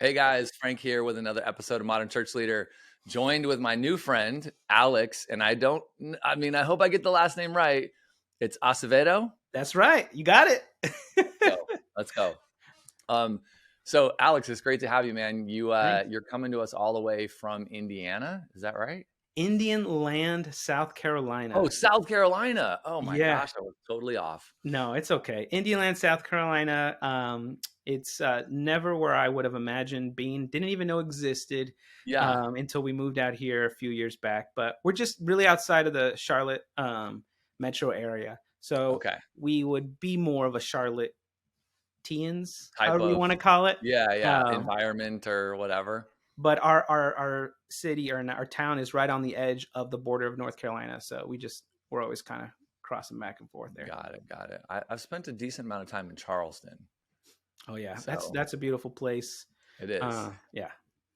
Hey guys, Frank here with another episode of Modern Church Leader, joined with my new friend, Alex. And I hope I get the last name right. It's Acevedo. That's right. You got it. Let's go. So Alex, it's great to have you, man. You're coming to us all the way from Indiana. Is that right? Indian Land, South Carolina. Oh, South Carolina. Oh my Yeah. gosh, I was totally off. No, it's okay. Indian Land, South Carolina. It's never where I would have imagined being. Didn't even know existed. Yeah. Until we moved out here a few years back. But we're just really outside of the Charlotte metro area. So Okay. we would be more of a Charlotte teens, Type however you of- want to call it. Yeah. Environment or whatever. But our city or our town is right on the edge of the border of North Carolina. So we're always kind of crossing back and forth there. Got it. I've spent a decent amount of time in Charleston. Oh yeah, So, that's a beautiful place. It is. Yeah.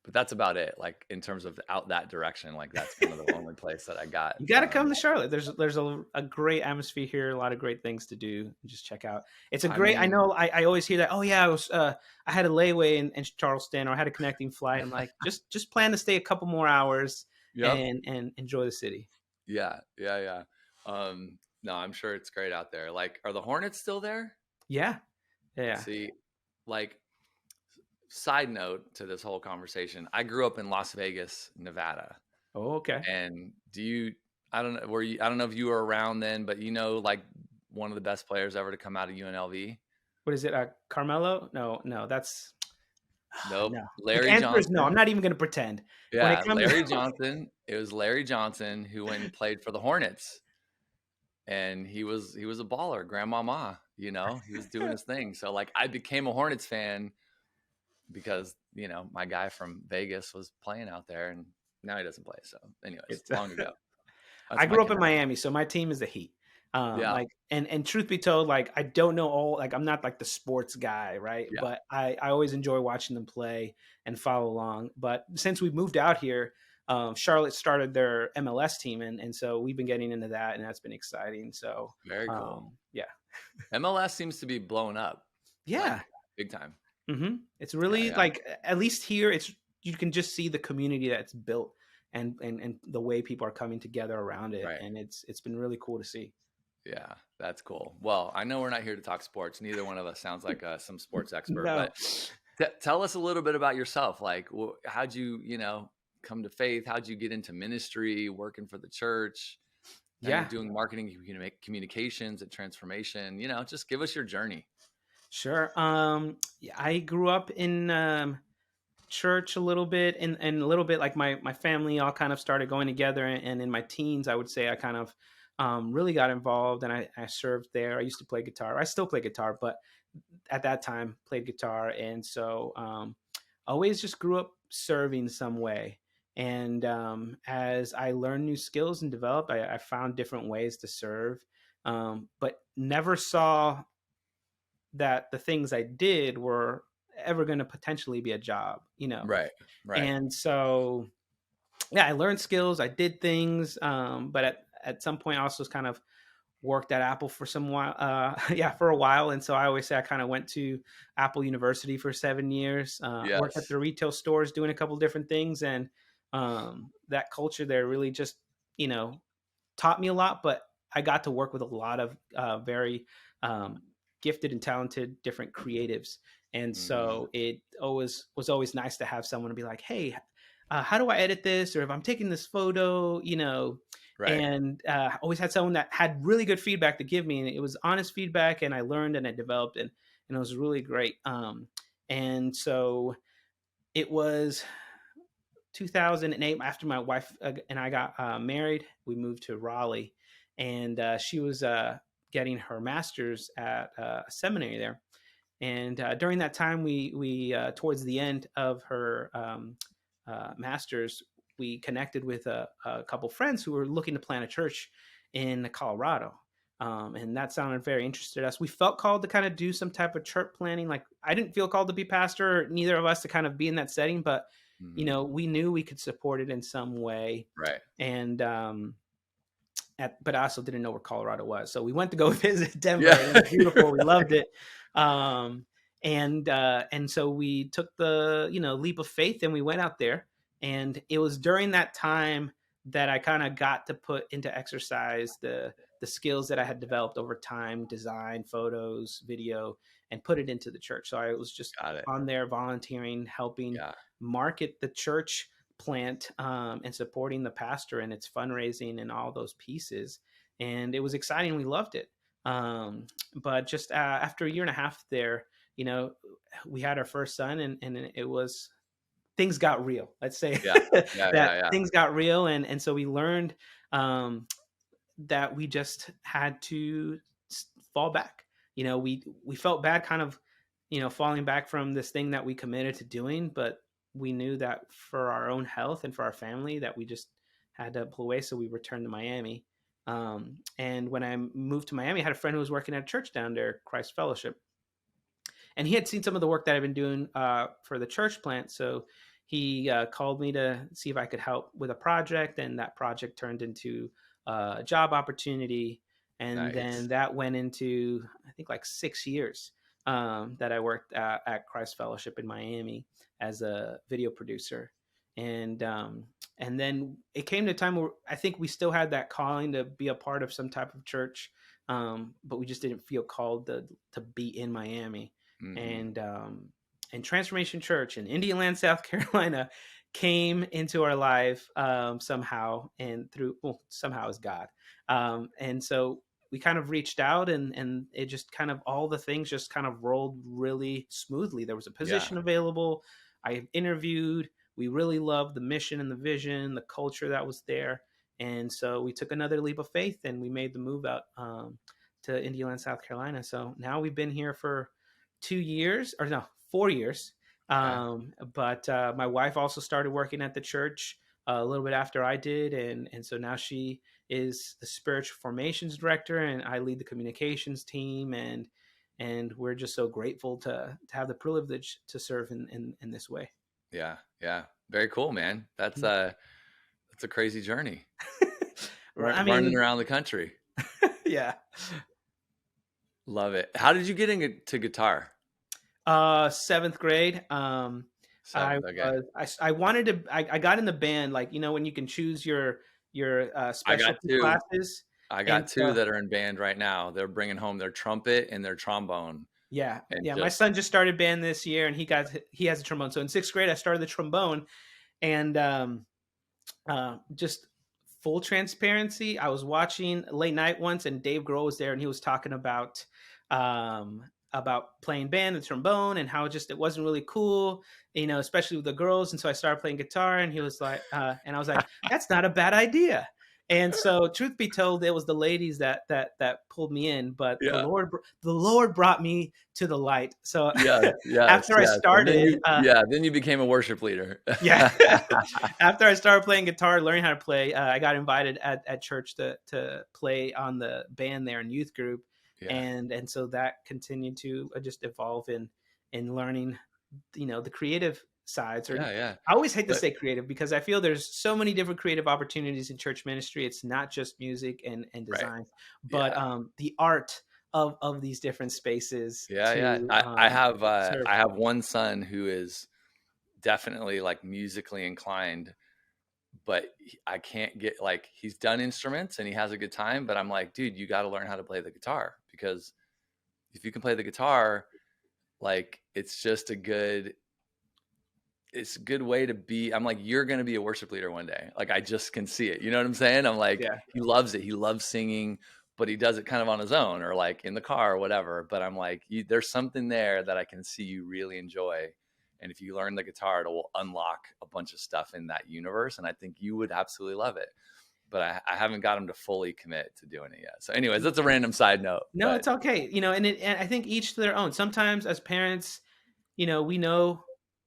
But that's about it. Like in terms of out that direction, like that's kind of the only place that I got. You got to come to Charlotte. There's a great atmosphere here, a lot of great things to do. Just check out. It's a great. I know. I always hear that. Oh yeah, I had a layaway in Charleston, or I had a connecting flight. I'm like, just plan to stay a couple more hours and enjoy the city. Yeah. No, I'm sure it's great out there. Like, are the Hornets still there? Yeah. See, like, side note to this whole conversation, I grew up in Las Vegas, Nevada. Oh, okay. And I don't know if you were around then, but like one of the best players ever to come out of UNLV. What is it? Carmelo? No, that's nope. No. Larry Johnson. No, I'm not even going to pretend. Yeah, Larry Johnson. It was Larry Johnson who went and played for the Hornets, and he was a baller, grandmama. He was doing his thing. So like, I became a Hornets fan because my guy from Vegas was playing out there, and now he doesn't play. So anyways, it's long ago. I grew up in Miami, so my team is the Heat. Like, and truth be told, like, I don't know I'm not like the sports guy, right? Yeah. But I always enjoy watching them play and follow along. But since we moved out here, Charlotte started their MLS team, and so we've been getting into that, and that's been exciting. So very cool. Yeah. MLS seems to be blowing up. Yeah. Like, big time. Mm-hmm. It's really like, at least here, you can just see the community that's built and the way people are coming together around it. Right. And it's been really cool to see. Yeah, that's cool. Well, I know we're not here to talk sports. Neither one of us sounds like some sports expert, No. But tell us a little bit about yourself. Like, how'd you, come to faith? How'd you get into ministry, working for the church? Doing marketing, communications and transformation, just give us your journey. Sure. I grew up in church a little bit, and a little bit like my family all kind of started going together. And in my teens, I would say I kind of really got involved, and I served there. I used to play guitar. I still play guitar, but at that time played guitar. And so always just grew up serving some way. And as I learned new skills and developed, I found different ways to serve, but never saw that the things I did were ever going to potentially be a job, Right. And so, I learned skills, I did things, but at some point I also kind of worked at Apple for for a while. And so I always say I kind of went to Apple University for 7 years, worked at the retail stores doing a couple of different things. And that culture there really just, taught me a lot, but I got to work with a lot of very gifted and talented different creatives. And so it was always nice to have someone to be like, hey, how do I edit this? Or if I'm taking this photo, Right. And always had someone that had really good feedback to give me. And it was honest feedback, and I learned and I developed, and it was really great. And so it was 2008 after my wife and I got married. We moved to Raleigh, and she was getting her master's at a seminary there. And during that time, we towards the end of her master's, we connected with a couple friends who were looking to plant a church in Colorado. And that sounded very interesting to us. We felt called to kind of do some type of church planning. Like, I didn't feel called to be pastor, neither of us to kind of be in that setting, but we knew we could support it in some way. Right. And but I also didn't know where Colorado was. So we went to go visit Denver. Yeah. It was beautiful. We loved it. And so we took the leap of faith and we went out there. And it was during that time that I kind of got to put into exercise the skills that I had developed over time: design, photos, video, and put it into the church. So I was just Got it. on there volunteering, helping Yeah. market the church plant, and supporting the pastor and its fundraising and all those pieces. And it was exciting. We loved it. But just after a year and a half there, you know, we had our first son, and it was, things got real. Let's say Yeah. Yeah. that Yeah. Yeah. things got real, and so we learned that we just had to fall back. We felt bad, kind of, falling back from this thing that we committed to doing, but we knew that for our own health and for our family that we just had to pull away. So we returned to Miami. And when I moved to Miami, I had a friend who was working at a church down there, Christ Fellowship, and he had seen some of the work that I've been doing for the church plant. So he called me to see if I could help with a project, and that project turned into a job opportunity. And then Nice. that went into, I think, like 6 years that I worked at Christ Fellowship in Miami as a video producer. And then it came to a time where I think we still had that calling to be a part of some type of church, but we just didn't feel called to be in Miami. Hmm. And Transformation Church in Indian Land, South Carolina, came into our life somehow, and through, well, somehow is God. And so we kind of reached out, and it just kind of, all the things just kind of rolled really smoothly. There was a Yeah. position available. I interviewed. We really loved the mission and the vision, the culture that was there. And so we took another leap of faith and we made the move out to Indian Land, South Carolina. So now we've been here for 2 years, or no, 4 years. Okay. But my wife also started working at the church a little bit after I did, and so now she is the spiritual formations director, and I lead the communications team, and we're just so grateful to have the privilege to serve in this way. Yeah. Yeah. Very cool, man. That's a crazy journey. I Running mean, around the country. yeah. Love it. How did you get into guitar? Seventh grade. I Seventh. Okay. was I wanted to. I got in the band, like, when you can choose your I got specialty two. classes. I And got two so, that are in band right now. They're bringing home their trumpet and their trombone, yeah, and yeah. My just son just started band this year, and he has a trombone. So in sixth grade, I started the trombone, and just full transparency, I was watching late night once, and Dave Grohl was there, and he was talking about playing band and trombone, and how just it wasn't really cool, especially with the girls. And so I started playing guitar, and he was like, and I was like, that's not a bad idea. And so, truth be told, it was the ladies that pulled me in, but the yeah. Lord brought me to the light. So Yes, yes, after I yes. And then started, then you became a worship leader. yeah. After I started playing guitar, learning how to play, I got invited at church to play on the band there in youth group, Yeah, and so that continued to just evolve in learning, the creative sides. Or, yeah, yeah. I always hate to But say creative, because I feel there's so many different creative opportunities in church ministry. It's not just music and right, design, but yeah, the art of these different spaces yeah, yeah. to serve. I have one son who is definitely like musically inclined, but I can't get like he's done instruments and he has a good time, but I'm like, dude, you got to learn how to play the guitar because if you can play the guitar, like it's a good way to be. I'm like, you're going to be a worship leader one day. Like, I just can see it. You know what I'm saying? I'm like, Yeah. he loves it. He loves singing, but he does it kind of on his own or like in the car or whatever. But I'm like, there's something there that I can see you really enjoy. And if you learn the guitar, it will unlock a bunch of stuff in that universe. And I think you would absolutely love it. But I haven't got him to fully commit to doing it yet. So, anyways, that's a random side note. No, But it's okay. And I think each to their own. Sometimes as parents, we know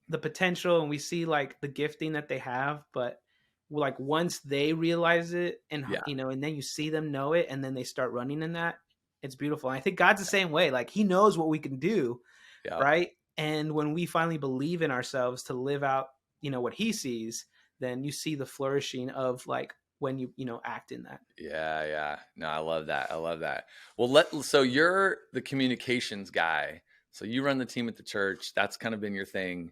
the potential and we see like the gifting that they have, but like once they realize it, and yeah, and then you see them know it, and then they start running in that, it's beautiful. And I think God's the same way. Like, he knows what we can do, yeah. right? And when we finally believe in ourselves to live out, what he sees, then you see the flourishing of, like, when you act in that. Yeah, yeah. No, I love that. I love that. Well, so you're the communications guy, So you run the team at the church. That's kind of been your thing.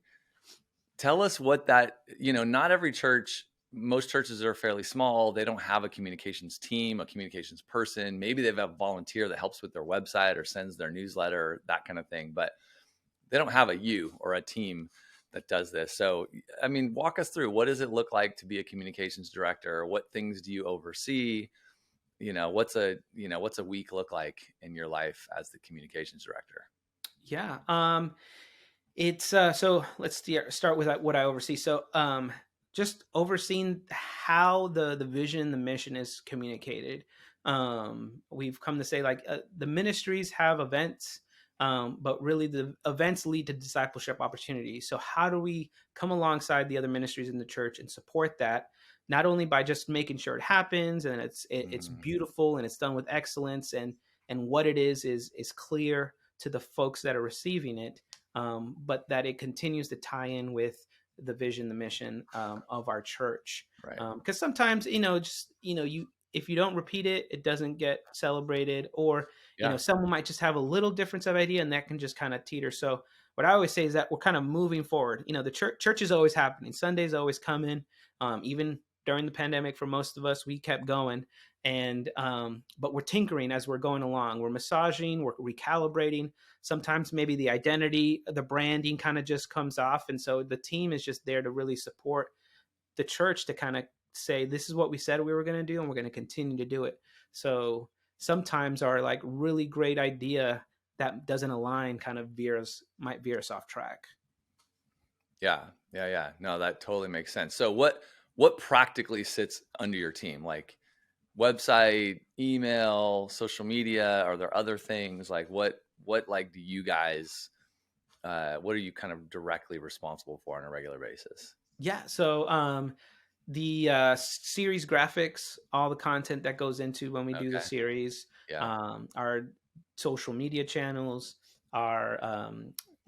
Tell us what that, not every church, most churches are fairly small. They don't have a communications team, a communications person. Maybe they have a volunteer that helps with their website or sends their newsletter, that kind of thing. But they don't have a you or a team that does this. So, I mean, walk us through, what does it look like to be a communications director? What things do you oversee? What's a week look like in your life as the communications director? Yeah. It's so let's start with what I oversee. So just overseeing how the vision, the mission is communicated. We've come to say like the ministries have events, but really the events lead to discipleship opportunities. So how do we come alongside the other ministries in the church and support that? Not only by just making sure it happens and it's Mm, beautiful and it's done with excellence, and what it is clear to the folks that are receiving it, but that it continues to tie in with the vision, the mission of our church. right. Because sometimes, you if you don't repeat it, it doesn't get celebrated, or Yeah. someone might just have a little difference of idea, and that can just kind of teeter. So what I always say is that we're kind of moving forward. The church is always happening. Sunday's always coming. Even during the pandemic, for most of us, we kept going, and but we're tinkering as we're going along. We're massaging, we're recalibrating. Sometimes maybe the identity, the branding kind of just comes off, and so the team is just there to really support the church to kind of say, this is what we said we were going to do, and we're going to continue to do it. So sometimes our like really great idea that doesn't align kind of might veer us off track. Yeah. Yeah. Yeah. No, that totally makes sense. So what practically sits under your team? Like website, email, social media? Are there other things? Like what like do you guys what are you kind of directly responsible for on a regular basis? Yeah. So the series graphics, all the content that goes into when we do the Okay. series, Yeah. our social media channels, our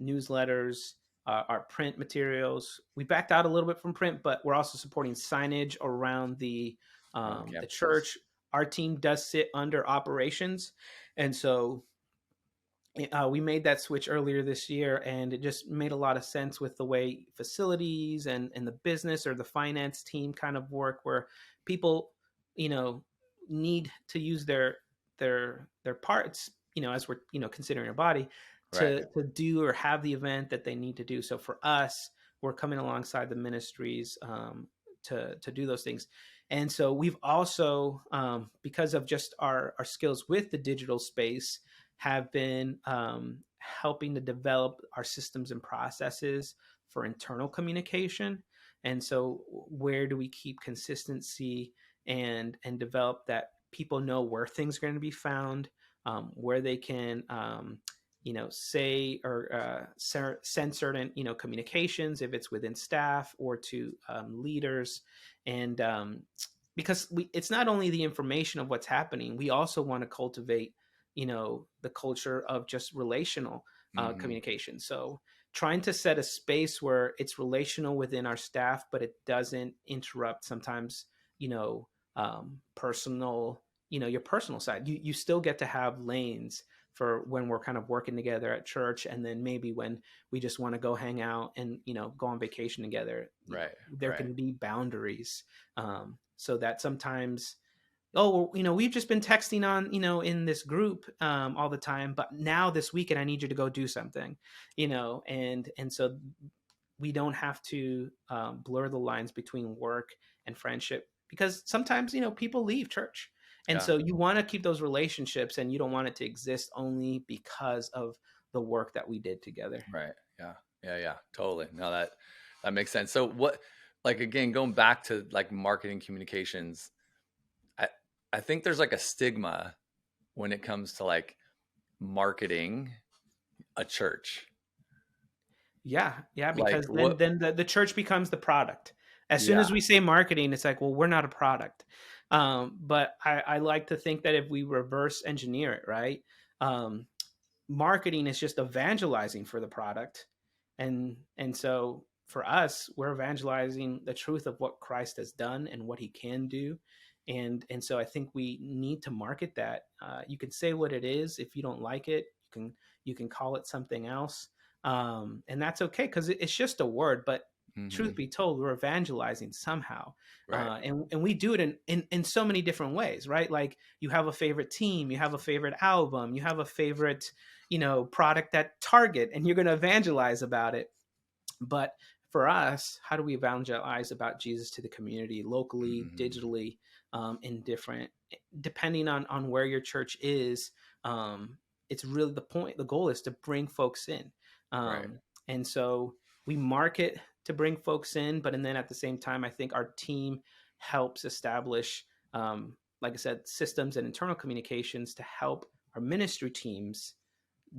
newsletters, our print materials. We backed out a little bit from print, but we're also supporting signage around On the campuses. church. Our team does sit under operations, and so we made that switch earlier this year, and it just made a lot of sense with the way facilities and the business or the finance team kind of work, where people you know need to use their parts, as we're considering a body Right. to do or have the event that they need to do. So for us, we're coming alongside the ministries to do those things. And so we've also, because of just our skills with the digital space, have been helping to develop our systems and processes for internal communication. And so, where do we keep consistency and develop that people know where things are going to be found, where they can, say or send certain, communications if it's within staff or to leaders, and because it's not only the information of what's happening, we also want to cultivate the culture of just relational Hmm. communication. So trying to set a space where it's relational within our staff, but it doesn't interrupt sometimes you know personal, your personal side. You still get to have lanes for when we're kind of working together at church, and then maybe when we just want to go hang out and go on vacation together. Right. There Right. can be boundaries, so that sometimes, oh, well, we've just been texting on, in this group all the time, but now this weekend I need you to go do something, and so we don't have to blur the lines between work and friendship, because sometimes people leave church, and Yeah. so you want to keep those relationships, and you don't want it to exist only because of the work that we did together. Right. Yeah. Yeah. Yeah. Totally. No, that makes sense. So what, like, again, going back to like marketing communications, I I think there's like a stigma when it comes to like marketing a church. Yeah, Like because then what? the church becomes the product. As soon Yeah. as we say marketing, it's like, well, we're not a product. But I like to think that if we reverse engineer it, right? Um, Marketing is just evangelizing for the product, and so for us, we're evangelizing the truth of what Christ has done and what He can do, and so I think we need to market that. You can say what it is. If you don't like it, you can You can call it something else. And that's okay because it's just a word. But truth Hmm. be told, we're evangelizing somehow. Right. And we do it in so many different ways, right? Like you have a favorite team, you have a favorite album, you have a favorite, product at Target, and you're going to evangelize about it. But for us, how do we evangelize about Jesus to the community locally, Hmm. digitally, in different, depending on where your church is? Um, it's really the point. The goal is to bring folks in, Right. and so we market to bring folks in, but and then at the same time, I think our team helps establish, like I said, systems and internal communications to help our ministry teams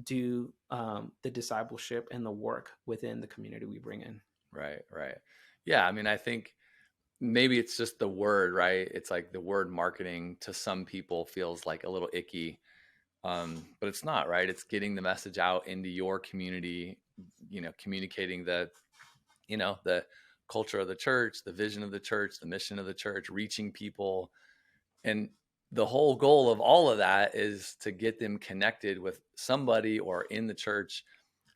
do the discipleship and the work within the community we bring in. Right. Right. Yeah. I mean, I think maybe it's just the word, right? It's like the word marketing to some people feels like a little icky. But it's not, right? It's getting the message out into your community, communicating the culture of the church, the vision of the church, the mission of the church, reaching people. And the whole goal of all of that is to get them connected with somebody or in the church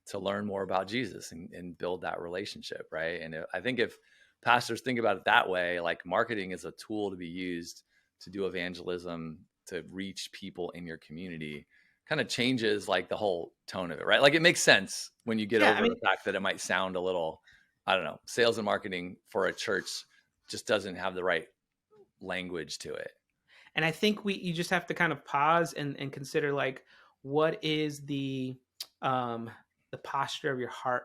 to learn more about Jesus and build that relationship, right? And I think if pastors think about it that way, like marketing is a tool to be used to do evangelism, to reach people in your community, kind of changes like the whole tone of it, right? Like it makes sense when you get Yeah, I over mean, the fact that it might sound a little, I don't know, sales and marketing for a church just doesn't have the right language to it. and I think we you just have to kind of pause and consider like what is um the posture of your heart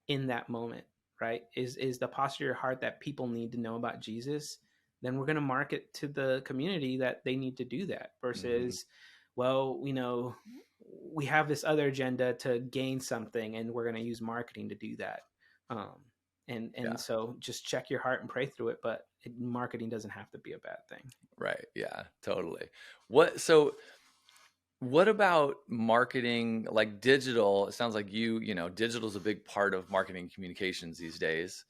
in that moment, right? Is the posture of your heart that people need to know about Jesus? Then we're going to market to the community that they need to do that Hmm. versus, well, we have this other agenda to gain something and we're going to use marketing to do that. Um, and Yeah. so just check your heart and pray through it, but marketing doesn't have to be a bad thing. Right. Yeah, totally. What about marketing, like digital? It sounds like digital is a big part of marketing communications these days.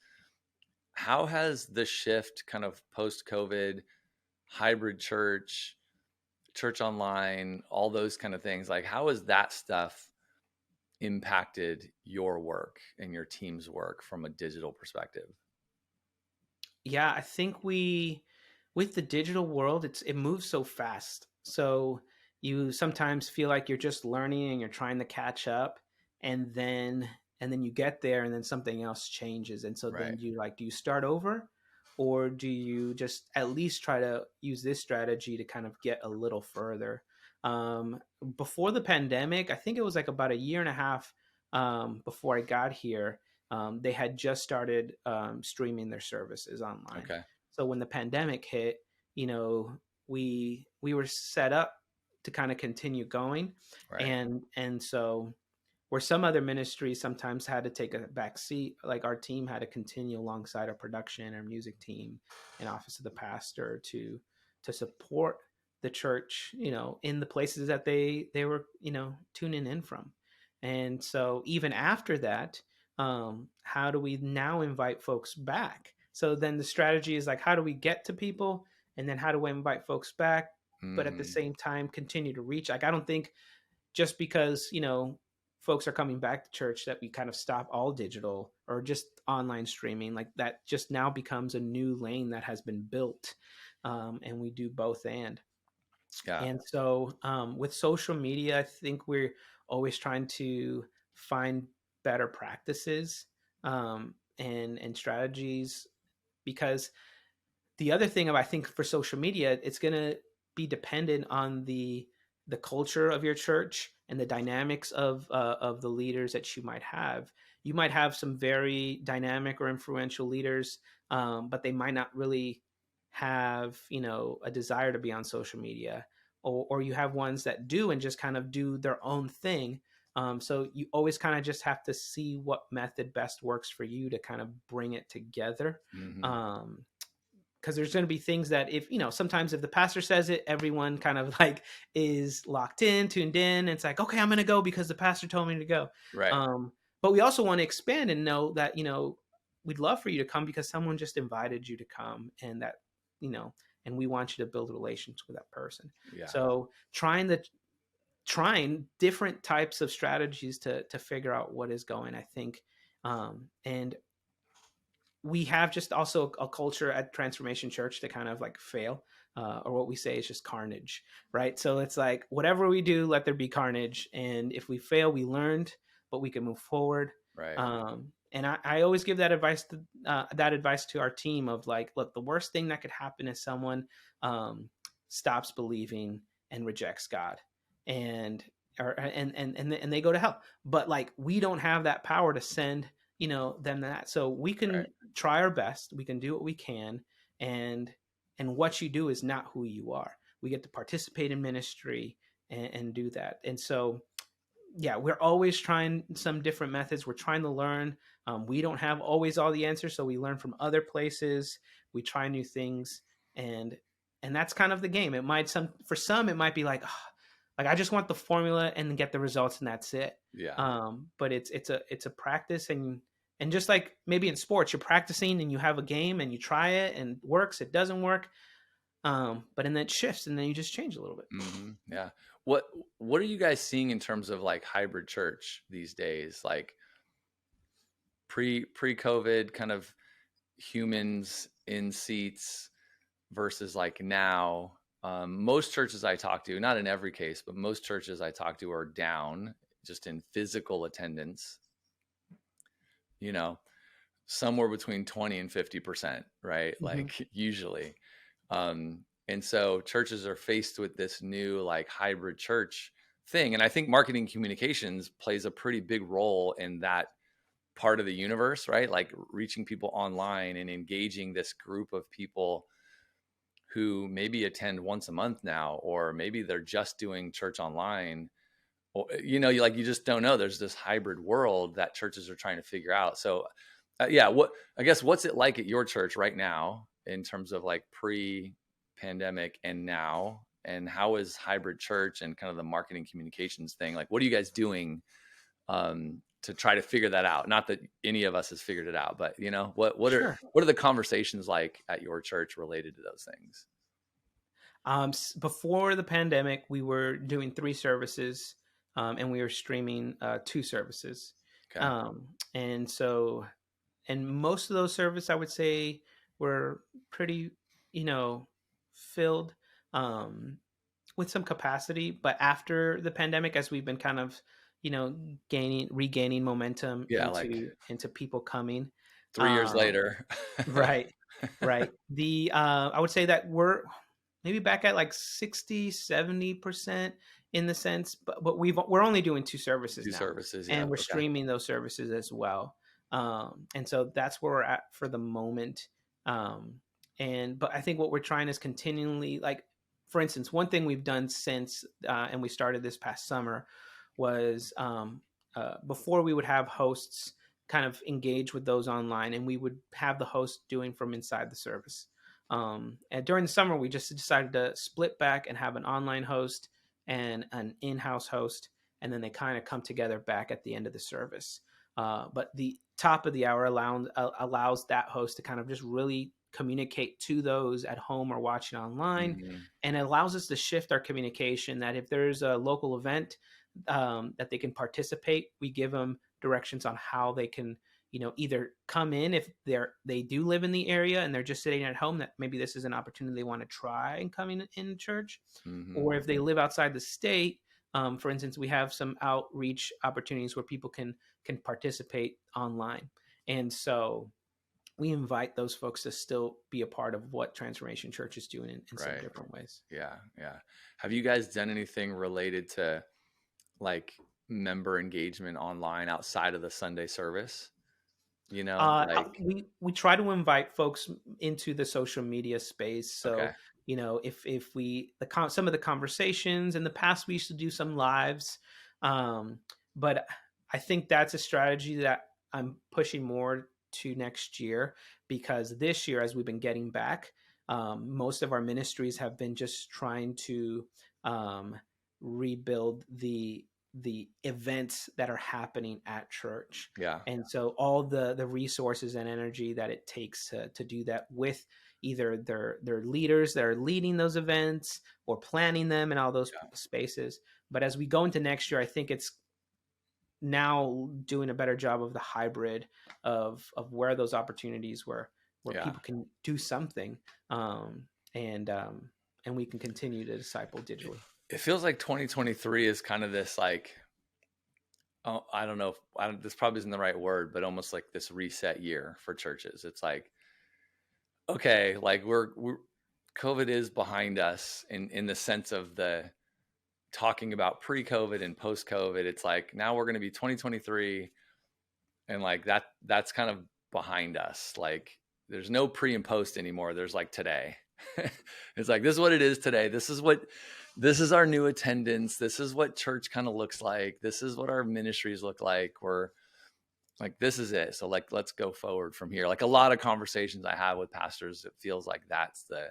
How has the shift kind of post COVID, hybrid church, church online, all those kind of things, like how has that stuff impacted your work and your team's work from a digital perspective? Yeah, I think with the digital world, it moves so fast. So you sometimes feel like you're just learning and you're trying to catch up, and then you get there and then something else changes. And so then Right. you like, do you start over? Or do you just at least try to use this strategy to kind of get a little further? Um, Before the pandemic, I think it was like about a year and a half before I got here, they had just started streaming their services online. Okay. So when the pandemic hit, you know, we were set up to kind of continue going, Right. and so where some other ministries sometimes had to take a back seat, like our team had to continue alongside our production, our music team, and office of the pastor to support the church, in the places that they were, tuning in from. And so even after that, how do we now invite folks back? So then the strategy is like, how do we get to people, and then how do we invite folks back, but at the Hmm. same time continue to reach? Like, I don't think just because folks are coming back to church that we kind of stop all digital or just online streaming. Like that just now becomes a new lane that has been built, and we do both. Yeah. And so with social media, I think we're always trying to find better practices, and strategies, because the other thing I think for social media, it's going to be dependent on the culture of your church and the dynamics of the leaders that you might have. You might have some very dynamic or influential leaders, but they might not really have a desire to be on social media, or you have ones that do and just kind of do their own thing. So you always kind of just have to see what method best works for you to kind of bring it together. Hmm. Um, because there's going to be things that, if sometimes if the pastor says it, everyone kind of like is locked in, tuned in, and it's like, okay, I'm going to go because the pastor told me to go. Right. But we also want to expand and know that we'd love for you to come because someone just invited you to come, and that you know and we want you to build relations with that person. Yeah. So trying trying different types of strategies to figure out what is going, I think. And we have just also a culture at Transformation Church to kind of like fail, or what we say is just carnage, right? So it's like whatever we do, let there be carnage, and if we fail, we learned, but we can move forward. Right. And I always give that advice to our team of like, look, the worst thing that could happen is someone stops believing and rejects God, and and they go to hell. But like we don't have that power to send them that, so we can Right. try our best, we can do what we can, and what you do is not who you are. We get to participate in ministry and do that. And so yeah, we're always trying some different methods. We're trying to learn. We don't have always all the answers, so we learn from other places. We try new things, and that's kind of the game. It might for some it might be like, oh, like I just want the formula and get the results, and that's it. Yeah. But it's a practice, and just like maybe in sports, you're practicing and you have a game and you try it and it works, it doesn't work, but then it shifts and then you just change a little bit. Yeah. What are you guys seeing in terms of like hybrid church these days? Like pre-COVID kind of humans in seats versus like now. Most churches I talk to, not in every case, but most churches I talk to are down just in physical attendance, somewhere between 20 and 50%, right? Mm-hmm. Like usually. And so churches are faced with this new like hybrid church thing. And I think marketing communications plays a pretty big role in that part of the universe, right? Like reaching people online and engaging this group of people who maybe attend once a month now, or maybe they're just doing church online. Or, you just don't know. There's this hybrid world that churches are trying to figure out. So yeah, what's it like at your church right now in terms of like pre-pandemic and now, and how is hybrid church and kind of the marketing communications thing? Like, what are you guys doing to try to figure that out? Not that any of us has figured it out, but what Sure. are the conversations like at your church related to those things? Before the pandemic, we were doing 3 services, and we were streaming 2 services. Okay. And so, and most of those services, I would say, were pretty, filled, with some capacity. But after the pandemic, as we've been kind of, regaining momentum Yeah, like into people coming, 3 years um, later. right, right. I would say that we're maybe back at like 60-70% in the sense, but we're only doing 2 services Two now, services. Yeah. and we're Okay. streaming those services as well. And so that's where we're at for the moment. But I think what we're trying is continually, like, for instance, one thing we've done since and we started this past summer was, before we would have hosts kind of engage with those online, and we would have the host doing from inside the service. And during the summer, we just decided to split back and have an online host and an in-house host, and then they kind of come together back at the end of the service. But the top of the hour allows that host to kind of just really communicate to those at home or watching online, and it allows us to shift our communication. That if there's a local event that they can participate, we give them directions on how they can either come in if they do live in the area and they're just sitting at home, that maybe this is an opportunity they want to try and come in church. Or if they live outside the state, for instance, we have some outreach opportunities where people can participate online. And so we invite those folks to still be a part of what Transformation Church is doing in some Right. different ways. Yeah. Yeah. Have you guys done anything related to like member engagement online outside of the Sunday service? Like, We try to invite folks into the social media space. okay. So if some of the conversations in the past, we used to do some lives, but I think that's a strategy that I'm pushing more to next year, because this year, as we've been getting back, most of our ministries have been just trying to rebuild the events that are happening at church. Yeah. And so all the resources and energy that it takes to do that with either they're leaders that are leading those events or planning them in all those spaces. But as we go into next year, I think it's now doing a better job of the hybrid of where those opportunities where Yeah. people can do something, um, and um, and we can continue to disciple digitally. It feels like 2023 is kind of this like, oh, I don't know if this probably isn't the right word, but almost like this reset year for churches. It's like, okay, like we're COVID is behind us in the sense of the talking about pre-COVID and post-COVID. It's like now we're going to be 2023, and like that's kind of behind us. Like there's no pre and post anymore. There's like today. It's like this is what it is today. This is our new attendance. This is what church kind of looks like. This is what our ministries look like. We're like, this is it. So like, let's go forward from here. Like a lot of conversations I have with pastors, it feels like that's the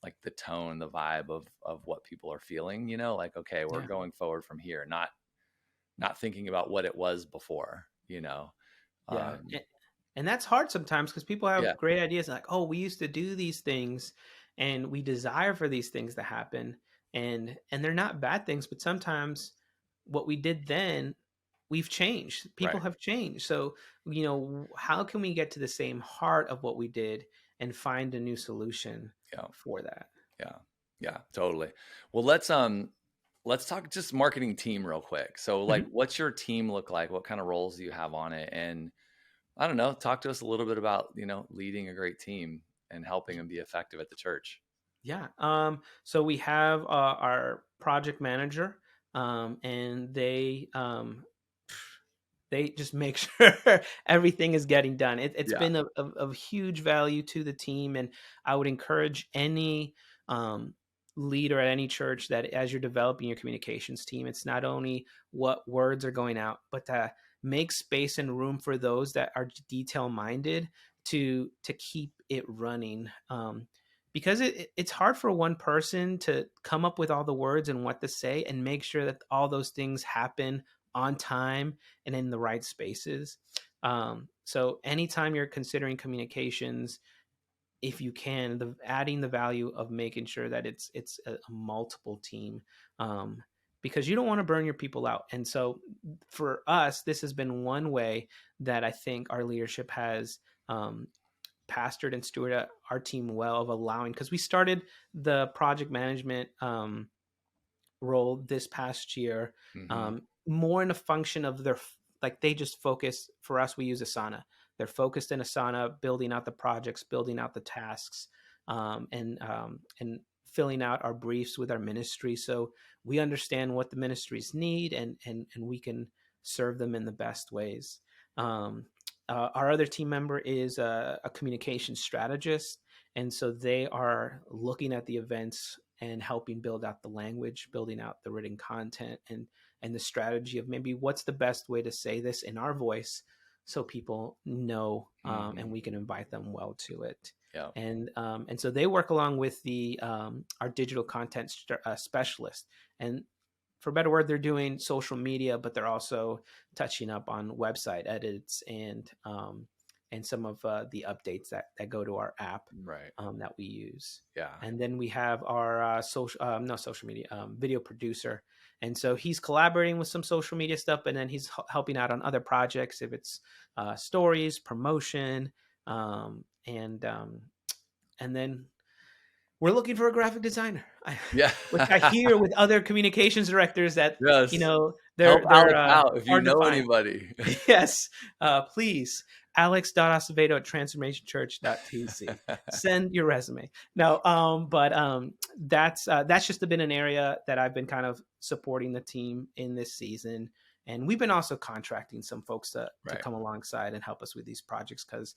like the tone, the vibe of what people are feeling, you know, like, okay, we're Yeah, going forward from here, not thinking about what it was before, you know. yeah. Um, And that's hard sometimes because people yeah, have great ideas like, oh, we used to do these things and we desire for these things to happen. And they're not bad things, but sometimes what we did then, we've changed. People right. have changed. So, how can we get to the same heart of what we did and find a new solution Yeah, for that? yeah, yeah, totally. Well, let's talk just marketing team real quick. So like, Mhm. what's your team look like? What kind of roles do you have on it? And I don't know, talk to us a little bit about, leading a great team and helping them be effective at the church. Yeah. So we have our project manager, and they just make sure everything is getting done. It's Yeah. been of huge value to the team, and I would encourage any leader at any church that as you're developing your communications team, it's not only what words are going out, but to make space and room for those that are detail minded to keep it running. Because it's hard for one person to come up with all the words and what to say and make sure that all those things happen on time and in the right spaces. So anytime you're considering communications, if you can, adding the value of making sure that it's a multiple team, because you don't want to burn your people out. And so for us, this has been one way that I think our leadership has pastored and stewarded our team well, of allowing, because we started the project management role this past year, Hmm. more in a function of like they just focus. For us, we use Asana. They're focused in Asana, building out the projects, building out the tasks, and filling out our briefs with our ministry, so we understand what the ministries need, and we can serve them in the best ways. um, our other team member is a communication strategist, and so they are looking at the events and helping build out the language, building out the written content, and the strategy of maybe what's the best way to say this in our voice so people know, and Hmm. we can invite them well to it. Yeah. And so they work along with the our digital content specialist, and for better word, they're doing social media, but they're also touching up on website edits and some of the updates that go to our app, Right. that we use. Yeah. And then we have our social, no social media, video producer, and so he's collaborating with some social media stuff, and then he's helping out on other projects if it's stories, promotion, and then we're looking for a graphic designer. Yeah. Which I hear with other communications directors that, Yes. Help they're Alex out if you hard to know find. anybody. Yes, please, alex.acevedo at transformationchurch.tc. Send your resume. No, but that's just been an area that I've been kind of supporting the team in this season, and we've been also contracting some folks to Right. come alongside and help us with these projects, because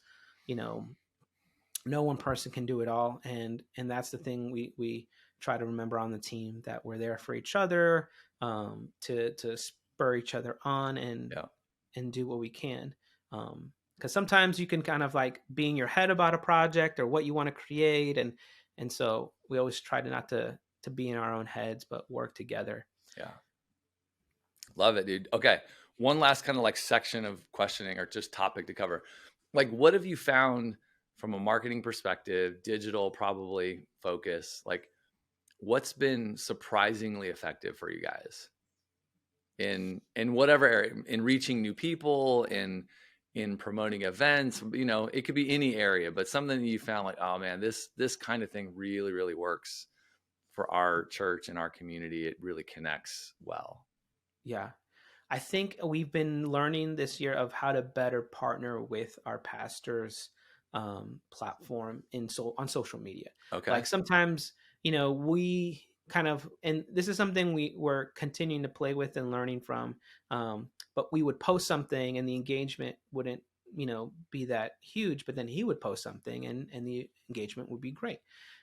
you know no one person can do it all, and that's the thing we try to remember on the team, that we're there for each other, to spur each other on Yeah. and do what we can, because sometimes you can kind of like be in your head about a project or what you want to create, and so we always try to not to be in our own heads but work together. Yeah. Love it, dude. Okay. One last kind of like section of questioning or just topic to cover. Like, what have you found from a marketing perspective, digital probably focus, like what's been surprisingly effective for you guys in whatever area, in reaching new people, in promoting events, it could be any area, but something that you found like, oh man, this kind of thing really, really works for our church and our community. It really connects well. Yeah. I think we've been learning this year of how to better partner with our pastors' platform on social media. Okay. Like sometimes, we kind of, and this is something we were continuing to play with and learning from. But we would post something, and the engagement wouldn't, be that huge. But then he would post something, and the engagement would be great.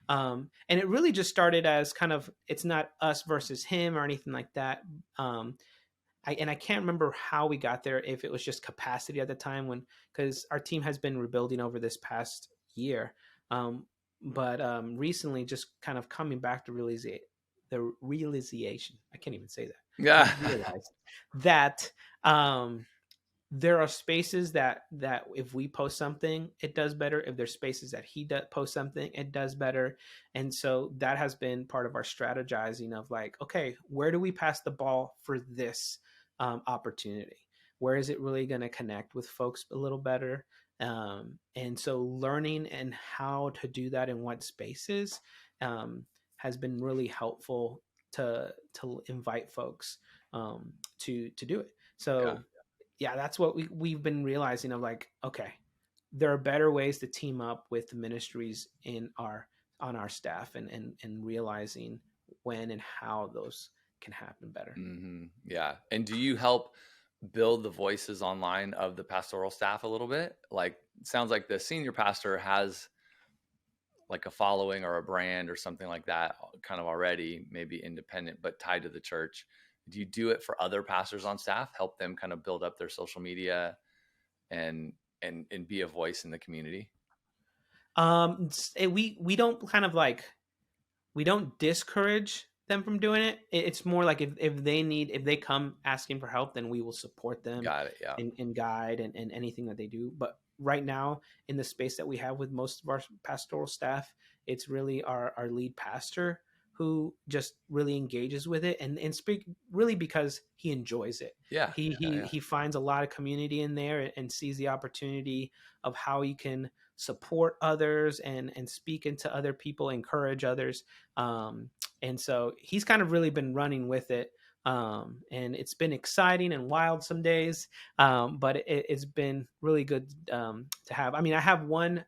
And it really just started as kind of, it's not us versus him or anything like that. I can't remember how we got there, if it was just capacity at the time, because our team has been rebuilding over this past year. But recently, just kind of coming back to the realization, I can't even say that. Yeah. We realized that there are spaces that if we post something, it does better. If there's spaces that he post something, it does better. And so that has been part of our strategizing of like, okay, where do we pass the ball for this opportunity? Where is it really going to connect with folks a little better? And so learning and how to do that in what spaces has been really helpful to invite folks to do it. Yeah. So yeah, that's what we've been realizing of like, okay, there are better ways to team up with the ministries on our staff, and realizing when and how those can happen better. Yeah. And do you help build the voices online of the pastoral staff a little bit? Like, it sounds like the senior pastor has like a following or a brand or something like that kind of already, maybe independent, but tied to the church. Do you do it for other pastors on staff, help them kind of build up their social media and be a voice in the community? We don't kind of like, we don't discourage them from doing it. It's more like if they come asking for help, then we will support them Got it. Yeah. and guide and anything that they do. But right now, in the space that we have with most of our pastoral staff, it's really our lead pastor who just really engages with it and speak really because he enjoys it. Yeah. He finds a lot of community in there and sees the opportunity of how he can support others and speak into other people, encourage others. And so he's kind of really been running with it. And it's been exciting and wild some days, but it's been really good to have. I mean, I have one,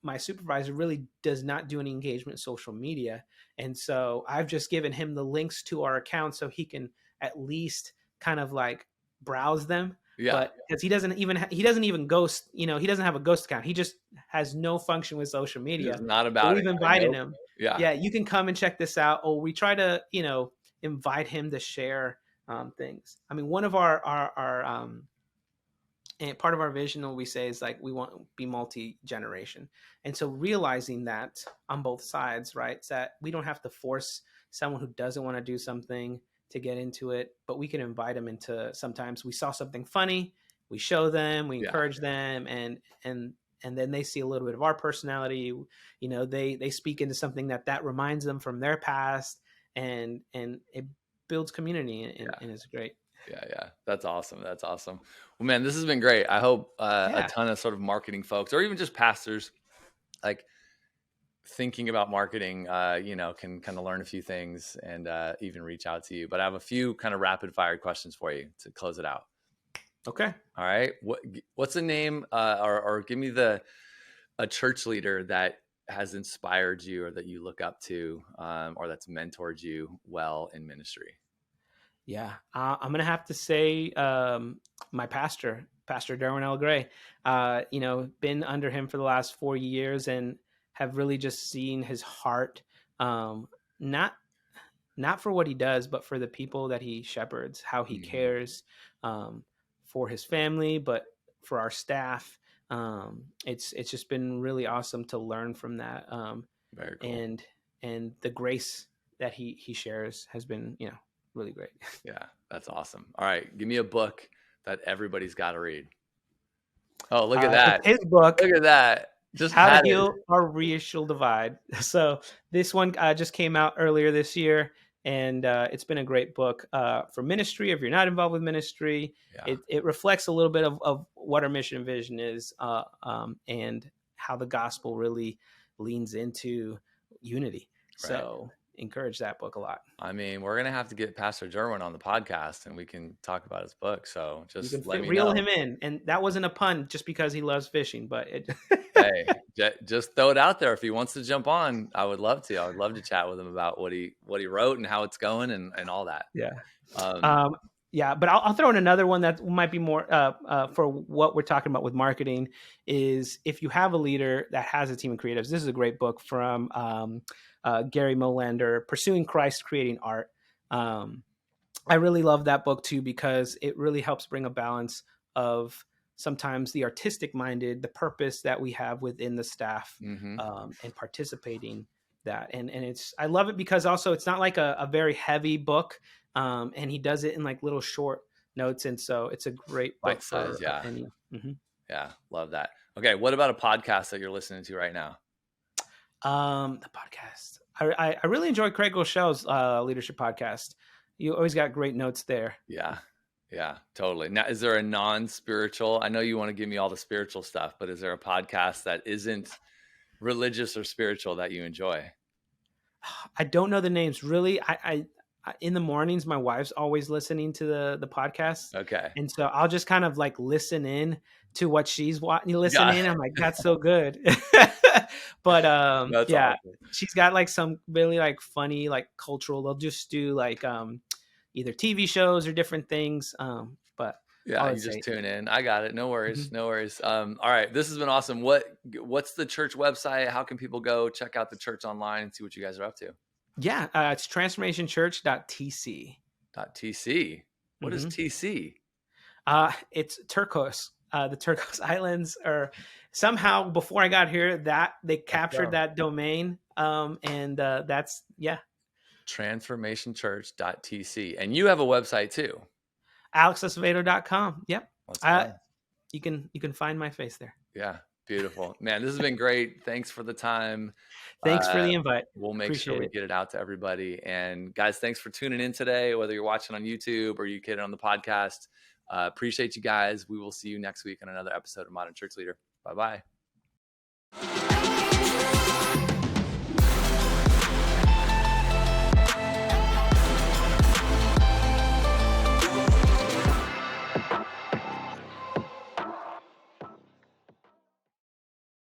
my supervisor really does not do any engagement social media. And so I've just given him the links to our account so he can at least kind of like browse them. Yeah. But because he doesn't even ghost, he doesn't have a ghost account. He just has no function with social It's media. not But about we've it. I invited know. him. Yeah. Yeah, you can come and check this out. Or we try to, invite him to share things. I mean, one of our and part of our vision, what we say is like, we want to be multi-generation. And so realizing that on both sides, right, is that we don't have to force someone who doesn't want to do something to get into it, but we can invite them into, sometimes we saw something funny, we show them, we encourage them, and then they see a little bit of our personality. They speak into something that reminds them from their past, and it builds community, and it's great. Yeah. That's awesome. That's awesome. Well, man, this has been great. I hope a Yeah. ton of sort of marketing folks, or even just pastors, like thinking about marketing, can kind of learn a few things and even reach out to you. But I have a few kind of rapid fire questions for you to close it out. Okay. All right. What's the name, or give me a church leader that has inspired you, or that you look up to, or that's mentored you well in ministry? Yeah, I'm gonna have to say my pastor, Pastor Derwin L. Gray. Been under him for the last 4 years, and have really just seen his heart, not for what he does, but for the people that he shepherds. How he Mhm. cares for his family, but for our staff. It's just been really awesome to learn from that, Very cool. and the grace that he shares has been really great. Yeah, that's awesome. All right, give me a book that everybody's got to read. Oh, look at It's that. his book. Look at that. Just How to had it. Heal Our Racial Divide. So this one just came out earlier this year, and it's been a great book for ministry. If you're not involved with ministry, Yeah. it reflects a little bit of what our mission and vision is, and how the gospel really leans into unity. Right. So encourage that book a lot. I mean, we're gonna have to get Pastor Derwin on the podcast, and we can talk about his book. So You can just let me reel know. him in, and that wasn't a pun just because he loves fishing, but it Hey, just throw it out there. If he wants to jump on, I would love to. I would love to chat with him about what he wrote and how it's going and all that. yeah. Um, Um, yeah, but I'll throw in another one that might be more for what we're talking about with marketing is if you have a leader that has a team of creatives. This is a great book from Gary Molander, Pursuing Christ, Creating Art. I really love that book too because it really helps bring a balance of sometimes the artistic minded, the purpose that we have within the staff, mhm. and participating that. And it's I love it because also it's not like a very heavy book, and he does it in like little short notes, and so it's a great book Bite size, for yeah. any. Mhm. Yeah, love that. Okay, what about a podcast that you're listening to right now? The podcast. I really enjoy Craig Rochell's leadership podcast. You always got great notes there. Yeah. Yeah, totally. Now, is there a non-spiritual? I know you want to give me all the spiritual stuff, but is there a podcast that isn't religious or spiritual that you enjoy? I don't know the names really. I in the mornings, my wife's always listening to the podcast, Okay. and so I'll just kind of like listen in to what she's Yeah. listening. I'm like, that's so good. But That's yeah, awesome. she's got like some really like funny like cultural. They'll just do like either TV shows or different things. But Yeah, I you would just say, tune in. I got it. No worries. mhm. No worries. All right, this has been awesome. What's the church website? How can people go check out the church online and see what you guys are up to? Yeah, it's transformationchurch.tc. .tc. What is Mm-hmm. TC? It's Turcos. The Turcos Islands are somehow before I got here that they Let's captured go. that domain. And that's Transformationchurch.tc. And you have a website too. AlexAcevedo.com. Yep. Let's Uh, go. you can find my face there. Yeah, beautiful. Man, this has been great. Thanks for the time. Thanks for the invite. We'll make sure Appreciate we it. get it out to everybody. And guys, thanks for tuning in today, whether you're watching on YouTube or you get it on the podcast. Appreciate you guys. We will see you next week on another episode of Modern Church Leader. Bye-bye.